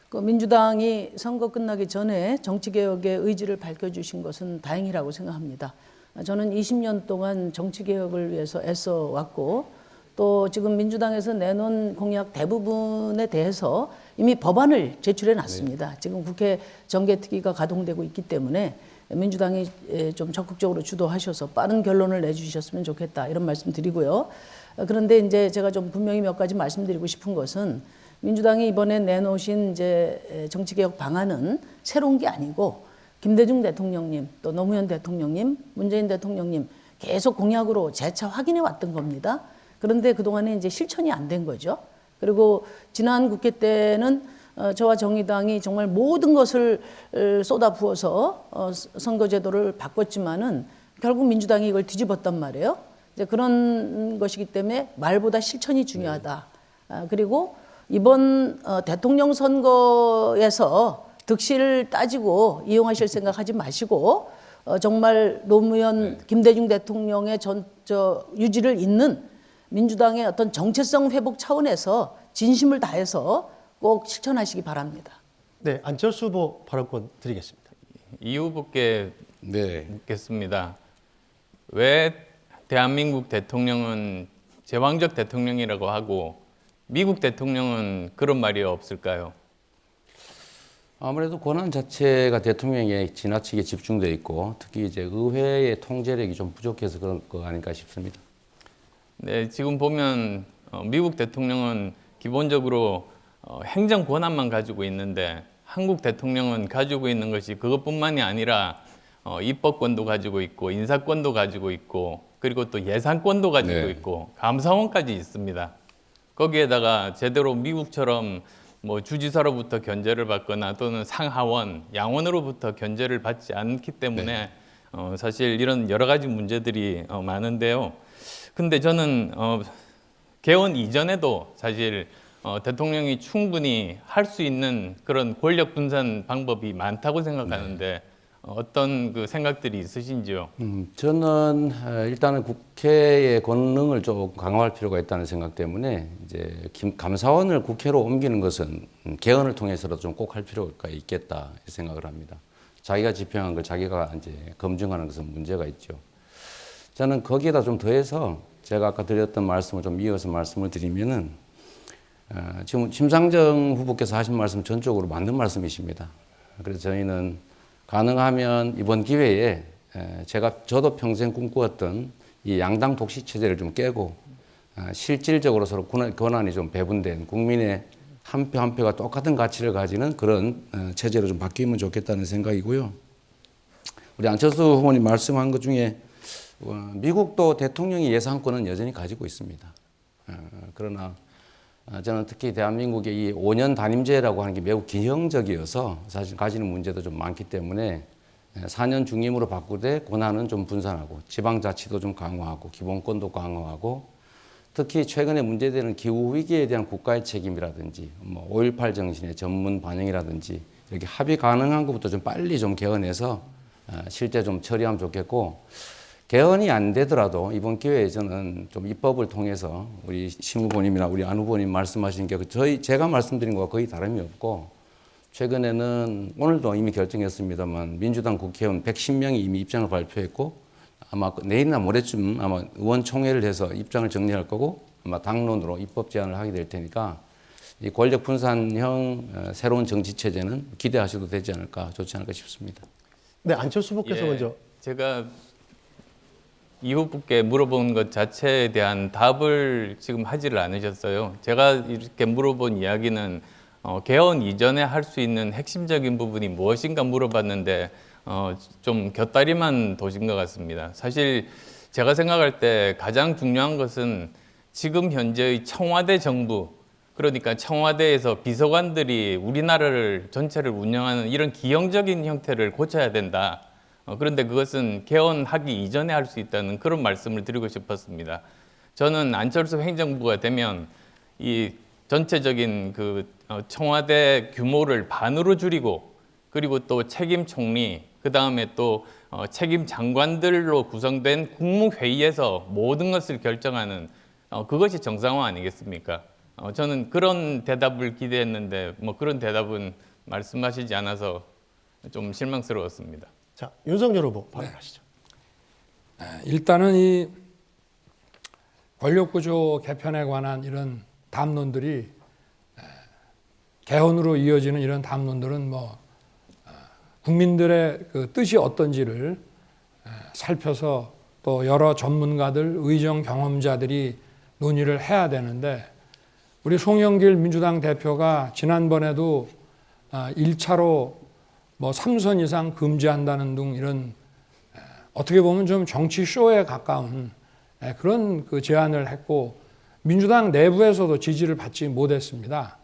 그 민주당이 선거 끝나기 전에 정치개혁의 의지를 밝혀주신 것은 다행이라고 생각합니다. 저는 20년 동안 정치개혁을 위해서 애써 왔고 또 지금 민주당에서 내놓은 공약 대부분에 대해서 이미 법안을 제출해 놨습니다. 지금 국회 정개특위가 가동되고 있기 때문에 민주당이 좀 적극적으로 주도하셔서 빠른 결론을 내주셨으면 좋겠다 이런 말씀 드리고요. 그런데 이제 제가 좀 분명히 몇 가지 말씀드리고 싶은 것은 민주당이 이번에 내놓으신 이제 정치개혁 방안은 새로운 게 아니고 김대중 대통령님 또 노무현 대통령님 문재인 대통령님 계속 공약으로 재차 확인해 왔던 겁니다. 그런데 그동안에 이제 실천이 안 된 거죠. 그리고 지난 국회 때는 저와 정의당이 정말 모든 것을 쏟아부어서 선거제도를 바꿨지만은 결국 민주당이 이걸 뒤집었단 말이에요. 이제 그런 것이기 때문에 말보다 실천이 중요하다. 그리고 이번 대통령 선거에서 득실을 따지고 이용하실 생각하지 마시고 정말 노무현 김대중 대통령의 유지를 잇는 민주당의 어떤 정체성 회복 차원에서 진심을 다해서 꼭 실천하시기 바랍니다. 네, 안철수 후보 발언권 드리겠습니다. 이 후보께 묻겠습니다. 왜 대한민국 대통령은 제왕적 대통령이라고 하고 미국 대통령은 그런 말이 없을까요? 아무래도 권한 자체가 대통령에 지나치게 집중되어 있고 특히 이제 의회의 통제력이 좀 부족해서 그런 거 아닐까 싶습니다. 네, 지금 보면 미국 대통령은 기본적으로 행정 권한만 가지고 있는데 한국 대통령은 가지고 있는 것이 그것뿐만이 아니라 입법권도 가지고 있고 인사권도 가지고 있고 그리고 또 예산권도 가지고 있고 감사원까지 있습니다. 거기에다가 제대로 미국처럼 뭐 주지사로부터 견제를 받거나 또는 상하원, 양원으로부터 견제를 받지 않기 때문에 사실 이런 여러 가지 문제들이 많은데요. 근데 저는 개헌 이전에도 사실 대통령이 충분히 할 수 있는 그런 권력 분산 방법이 많다고 생각하는데 어떤 그 생각들이 있으신지요? 저는 일단은 국회의 권능을 좀 강화할 필요가 있다는 생각 때문에 이제 감사원을 국회로 옮기는 것은 개헌을 통해서라도 좀 꼭 할 필요가 있겠다 생각을 합니다. 자기가 집행한 걸 자기가 이제 검증하는 것은 문제가 있죠. 저는 거기에다 좀 더해서 제가 아까 드렸던 말씀을 좀 이어서 말씀을 드리면은 지금 심상정 후보께서 하신 말씀 전적으로 맞는 말씀이십니다. 그래서 저희는 가능하면 이번 기회에 저도 평생 꿈꾸었던 이 양당 독식 체제를 좀 깨고 실질적으로 서로 권한이 좀 배분된 국민의 한 표 한 표가 똑같은 가치를 가지는 그런 체제로 좀 바뀌면 좋겠다는 생각이고요. 우리 안철수 후보님 말씀한 것 중에 미국도 대통령이 예산권은 여전히 가지고 있습니다. 그러나 저는 특히 대한민국의 이 5년 단임제라고 하는 게 매우 기형적이어서 사실 가지는 문제도 좀 많기 때문에 4년 중임으로 바꾸되 권한은 좀 분산하고 지방자치도 좀 강화하고 기본권도 강화하고 특히 최근에 문제되는 기후위기에 대한 국가의 책임이라든지 뭐 5.18 정신의 전문 반영이라든지 이렇게 합의 가능한 것부터 좀 빨리 좀 개헌해서 실제 좀 처리하면 좋겠고 개헌이 안 되더라도 이번 기회에 저는 좀 입법을 통해서 우리 심 후보님이나 우리 안 후보님 말씀하신 게 제가 말씀드린 것과 거의 다름이 없고 최근에는 오늘도 이미 결정했습니다만 민주당 국회의원 110명이 이미 입장을 발표했고 아마 내일이나 모레쯤 아마 의원총회를 해서 입장을 정리할 거고 아마 당론으로 입법 제안을 하게 될 테니까 이 권력 분산형 새로운 정치 체제는 기대하셔도 되지 않을까 좋지 않을까 싶습니다. 네, 안철수 후보께서 먼저. 제가 이 후보께 물어본 것 자체에 대한 답을 지금 하지를 않으셨어요. 제가 이렇게 물어본 이야기는 개헌 이전에 할 수 있는 핵심적인 부분이 무엇인가 물어봤는데 좀 곁다리만 도신 것 같습니다. 사실 제가 생각할 때 가장 중요한 것은 지금 현재의 청와대 정부, 그러니까 청와대에서 비서관들이 우리나라를 전체를 운영하는 이런 기형적인 형태를 고쳐야 된다. 그런데 그것은 개헌하기 이전에 할 수 있다는 그런 말씀을 드리고 싶었습니다. 저는 안철수 행정부가 되면 이 전체적인 그 청와대 규모를 반으로 줄이고 그리고 또 책임 총리, 그 다음에 또 책임 장관들로 구성된 국무회의에서 모든 것을 결정하는 그것이 정상화 아니겠습니까? 저는 그런 대답을 기대했는데 뭐 그런 대답은 말씀하시지 않아서 좀 실망스러웠습니다. 자, 윤석열 후보 발언하시죠. 일단은 이 권력구조 개편에 관한 이런 담론들이 개헌으로 이어지는 이런 담론들은 뭐 국민들의 그 뜻이 어떤지를 살펴서 또 여러 전문가들, 의정 경험자들이 논의를 해야 되는데 우리 송영길 민주당 대표가 지난번에도 1차로 뭐 3선 이상 금지한다는 등 이런 어떻게 보면 좀 정치 쇼에 가까운 그런 그 제안을 했고 민주당 내부에서도 지지를 받지 못했습니다.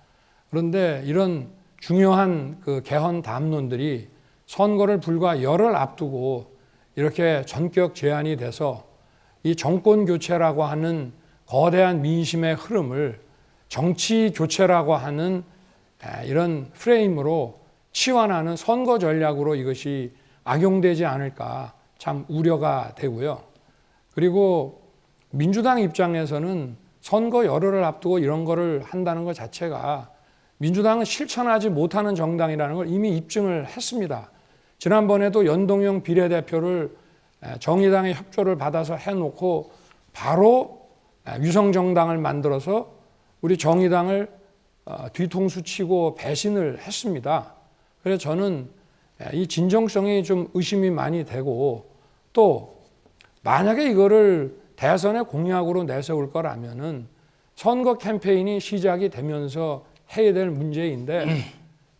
그런데 이런 중요한 그 개헌 담론들이 선거를 불과 열흘 앞두고 이렇게 전격 제안이 돼서 이 정권 교체라고 하는 거대한 민심의 흐름을 정치 교체라고 하는 이런 프레임으로 치환하는 선거 전략으로 이것이 악용되지 않을까 참 우려가 되고요. 그리고 민주당 입장에서는 선거 열흘을 앞두고 이런 거를 한다는 것 자체가 민주당은 실천하지 못하는 정당이라는 걸 이미 입증을 했습니다. 지난번에도 연동형 비례대표를 정의당의 협조를 받아서 해놓고 바로 위성정당을 만들어서 우리 정의당을 뒤통수 치고 배신을 했습니다. 그래서 저는 이 진정성이 좀 의심이 많이 되고 또 만약에 이거를 대선의 공약으로 내세울 거라면은 선거 캠페인이 시작이 되면서 해야 될 문제인데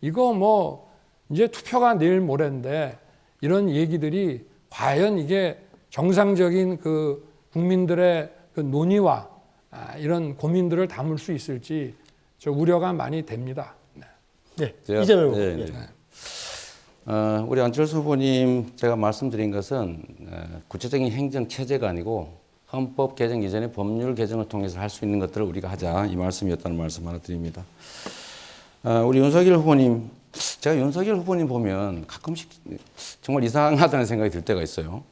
이거 뭐 이제 투표가 내일 모레인데 이런 얘기들이 과연 이게 정상적인 그 국민들의 그 논의와 이런 고민들을 담을 수 있을지 저 우려가 많이 됩니다. 네, 제가- 이재명 후보. 네, 네. 우리 안철수 후보님 제가 말씀드린 것은 구체적인 행정 체제가 아니고 헌법 개정 이전의 법률 개정을 통해서 할 수 있는 것들을 우리가 하자 이 말씀이었다는 말씀 하나 드립니다. 우리 윤석열 후보님, 제가 윤석열 후보님 보면 가끔씩 정말 이상하다는 생각이 들 때가 있어요.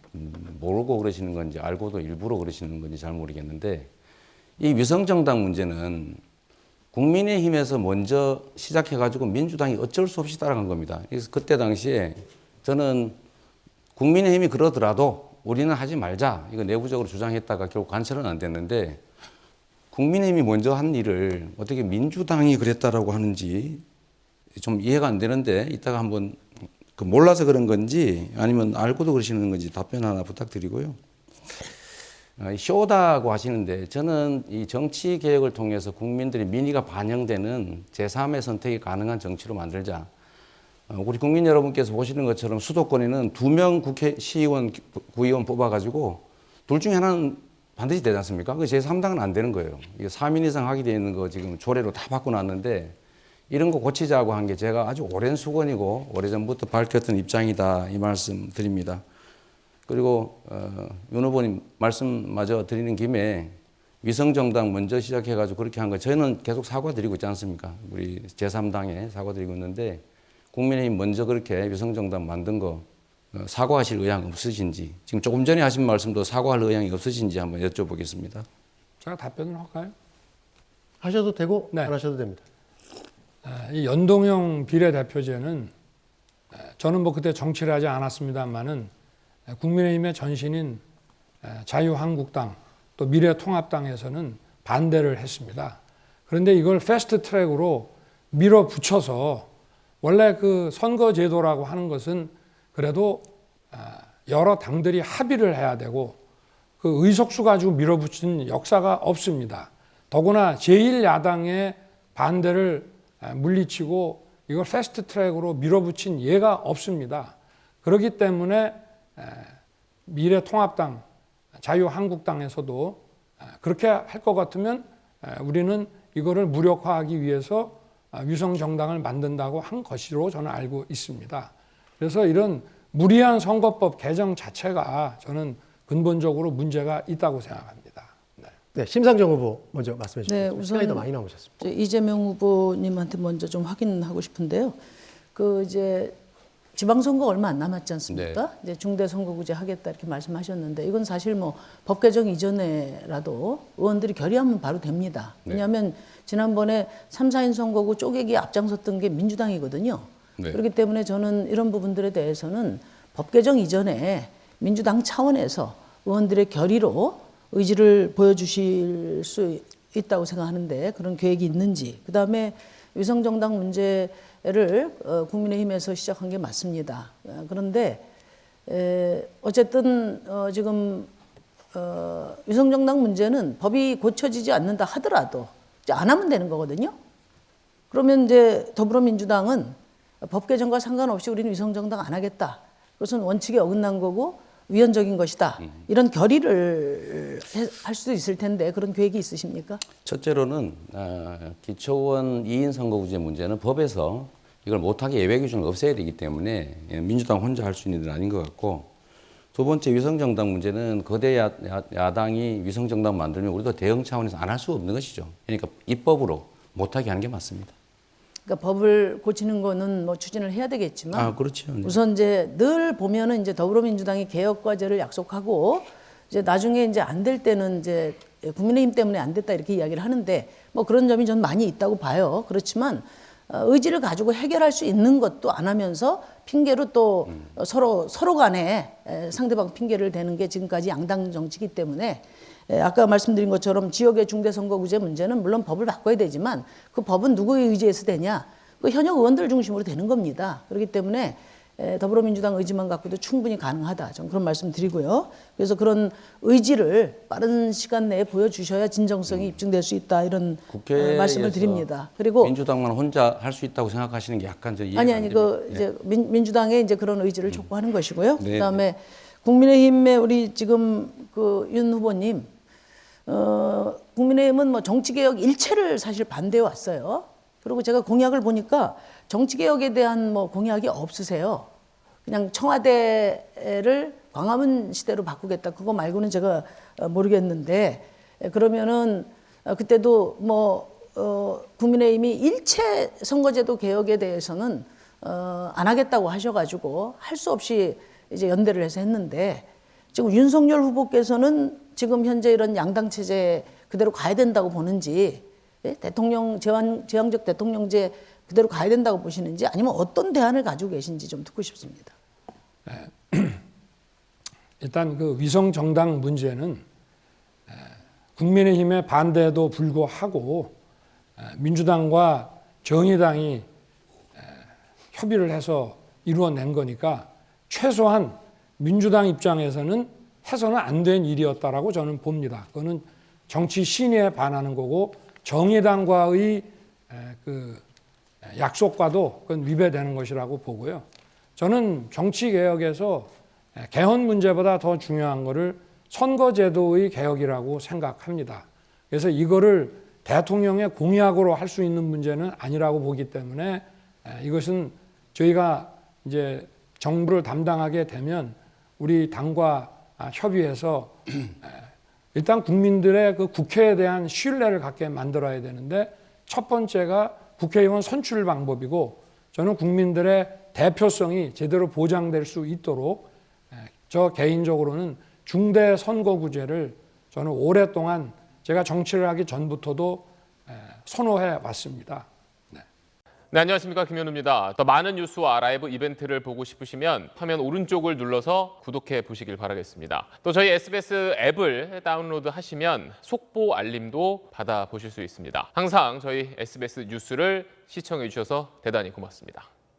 모르고 그러시는 건지 알고도 일부러 그러시는 건지 잘 모르겠는데 이 위성정당 문제는 국민의힘에서 먼저 시작해가지고 민주당이 어쩔 수 없이 따라간 겁니다. 그래서 그때 당시에 저는 국민의힘이 그러더라도 우리는 하지 말자 이거 내부적으로 주장했다가 결국 관철은 안 됐는데 국민의힘이 먼저 한 일을 어떻게 민주당이 그랬다라고 하는지 좀 이해가 안 되는데 이따가 한번 그 몰라서 그런 건지 아니면 알고도 그러시는 건지 답변 하나 부탁드리고요. 쇼다고 하시는데 저는 이 정치 개혁을 통해서 국민들의 민의가 반영되는 제3의 선택이 가능한 정치로 만들자. 우리 국민 여러분께서 보시는 것처럼 수도권에는 2명 국회시의원, 구의원 뽑아가지고 둘 중에 하나는 반드시 되지 않습니까? 그 제3당은 안 되는 거예요. 이게 3인 이상 하게 되어 있는 거 지금 조례로 다 바꿔놨는데 이런 거 고치자고 한 게 제가 아주 오랜 수건이고 오래전부터 밝혔던 입장이다 이 말씀 드립니다. 그리고 윤 후보님 말씀마저 드리는 김에 위성정당 먼저 시작해가지고 그렇게 한 거 저희는 계속 사과드리고 있지 않습니까? 우리 제3당에 사과드리고 있는데 국민의힘 먼저 그렇게 위성정당 만든 거 사과하실 의향 없으신지 지금 조금 전에 하신 말씀도 사과할 의향이 없으신지 한번 여쭤보겠습니다. 제가 답변을 할까요? 하셔도 되고 네. 안 하셔도 됩니다. 이 연동형 비례대표제는 저는 뭐 그때 정치를 하지 않았습니다만은 국민의힘의 전신인 자유한국당 또 미래통합당에서는 반대를 했습니다. 그런데 이걸 패스트 트랙으로 밀어붙여서 원래 그 선거제도라고 하는 것은 그래도 여러 당들이 합의를 해야 되고 그 의석수 가지고 밀어붙인 역사가 없습니다. 더구나 제1야당의 반대를 물리치고 이걸 패스트 트랙으로 밀어붙인 예가 없습니다. 그렇기 때문에 미래통합당, 자유한국당에서도 그렇게 할 것 같으면 우리는 이거를 무력화하기 위해서 위성정당을 만든다고 한 것으로 저는 알고 있습니다. 그래서 이런 무리한 선거법 개정 자체가 저는 근본적으로 문제가 있다고 생각합니다. 네, 심상정 후보 먼저 말씀해 주시죠. 네, 시간이 더 우선 많이 남으셨습니다. 이재명 후보님한테 먼저 좀 확인하고 싶은데요. 그 이제 지방선거 얼마 안 남았지 않습니까? 네. 이제 중대선거구제 하겠다 이렇게 말씀하셨는데 이건 사실 뭐 법 개정 이전에라도 의원들이 결의하면 바로 됩니다. 네. 왜냐하면 지난번에 3, 4인 선거구 쪼개기에 앞장섰던 게 민주당이거든요. 네. 그렇기 때문에 저는 이런 부분들에 대해서는 법 개정 이전에 민주당 차원에서 의원들의 결의로 의지를 보여주실 수 있다고 생각하는데 그런 계획이 있는지, 그다음에 위성정당 문제를 국민의힘에서 시작한 게 맞습니다. 그런데 어쨌든 지금 위성정당 문제는 법이 고쳐지지 않는다 하더라도 이제 안 하면 되는 거거든요. 그러면 이제 더불어민주당은 법 개정과 상관없이 우리는 위성정당 안 하겠다. 그것은 원칙에 어긋난 거고 위헌적인 것이다. 이런 결의를 할 수도 있을 텐데 그런 계획이 있으십니까? 첫째로는 기초원 2인 선거구제 문제는 법에서 이걸 못하게 예외 기준을 없애야 되기 때문에 민주당 혼자 할 수 있는 일은 아닌 것 같고, 두 번째 위성정당 문제는 거대 야당이 위성정당 만들면 우리도 대응 차원에서 안 할 수 없는 것이죠. 그러니까 입법으로 못하게 하는 게 맞습니다. 그러니까 법을 고치는 거는 뭐 추진을 해야 되겠지만 그렇죠. 네. 우선 이제 늘 보면은 이제 더불어민주당이 개혁 과제를 약속하고 이제 나중에 이제 안 될 때는 이제 국민의힘 때문에 안 됐다 이렇게 이야기를 하는데 뭐 그런 점이 전 많이 있다고 봐요. 그렇지만 의지를 가지고 해결할 수 있는 것도 안 하면서 핑계로 또 서로 간에 상대방 핑계를 대는 게 지금까지 양당 정치이기 때문에 아까 말씀드린 것처럼 지역의 중대선거구제 문제는 물론 법을 바꿔야 되지만 그 법은 누구의 의지에서 되냐? 그 현역 의원들 중심으로 되는 겁니다. 그렇기 때문에 더불어민주당 의지만 갖고도 충분히 가능하다. 저는 그런 말씀 드리고요. 그래서 그런 의지를 빠른 시간 내에 보여주셔야 진정성이 입증될 수 있다. 이런 말씀을 드립니다. 그리고 민주당만 혼자 할 수 있다고 생각하시는 게 약간 저 이해가 안 됩니다. 그 이제 민주당의 이제 그런 의지를 촉구하는 것이고요. 네. 그다음에 국민의힘의 우리 지금 그 윤 후보님, 국민의힘은 뭐 정치개혁 일체를 사실 반대해 왔어요. 그리고 제가 공약을 보니까 정치개혁에 대한 뭐 공약이 없으세요. 그냥 청와대를 광화문 시대로 바꾸겠다. 그거 말고는 제가 모르겠는데, 그러면은 그때도 뭐 국민의힘이 일체 선거제도 개혁에 대해서는 안 하겠다고 하셔가지고 할 수 없이 이제 연대를 해서 했는데, 지금 윤석열 후보께서는 지금 현재 이런 양당 체제 그대로 가야 된다고 보는지, 대통령 제왕적 대통령제 그대로 가야 된다고 보시는지, 아니면 어떤 대안을 가지고 계신지 좀 듣고 싶습니다. 일단 그 위성 정당 문제는 국민의힘의 반대에도 불구하고 민주당과 정의당이 협의를 해서 이루어낸 거니까 최소한 민주당 입장에서는 해서는 안 된 일이었다라고 저는 봅니다. 그거는 정치 신의에 반하는 거고 정의당과의 그 약속과도 그건 위배되는 것이라고 보고요. 저는 정치 개혁에서 개헌 문제보다 더 중요한 거를 선거제도의 개혁이라고 생각합니다. 그래서 이거를 대통령의 공약으로 할 수 있는 문제는 아니라고 보기 때문에 이것은 저희가 이제 정부를 담당하게 되면 우리 당과 협의해서 일단 국민들의 그 국회에 대한 신뢰를 갖게 만들어야 되는데, 첫 번째가 국회의원 선출 방법이고, 저는 국민들의 대표성이 제대로 보장될 수 있도록 저 개인적으로는 중대 선거구제를 저는 오랫동안 제가 정치를 하기 전부터도 선호해 왔습니다. 네, 안녕하십니까, 김현우입니다. 더 많은 뉴스와 라이브 이벤트를 보고 싶으시면 화면 오른쪽을 눌러서 구독해 보시길 바라겠습니다. 또 저희 SBS 앱을 다운로드 하시면 속보 알림도 받아보실 수 있습니다. 항상 저희 SBS 뉴스를 시청해 주셔서 대단히 고맙습니다.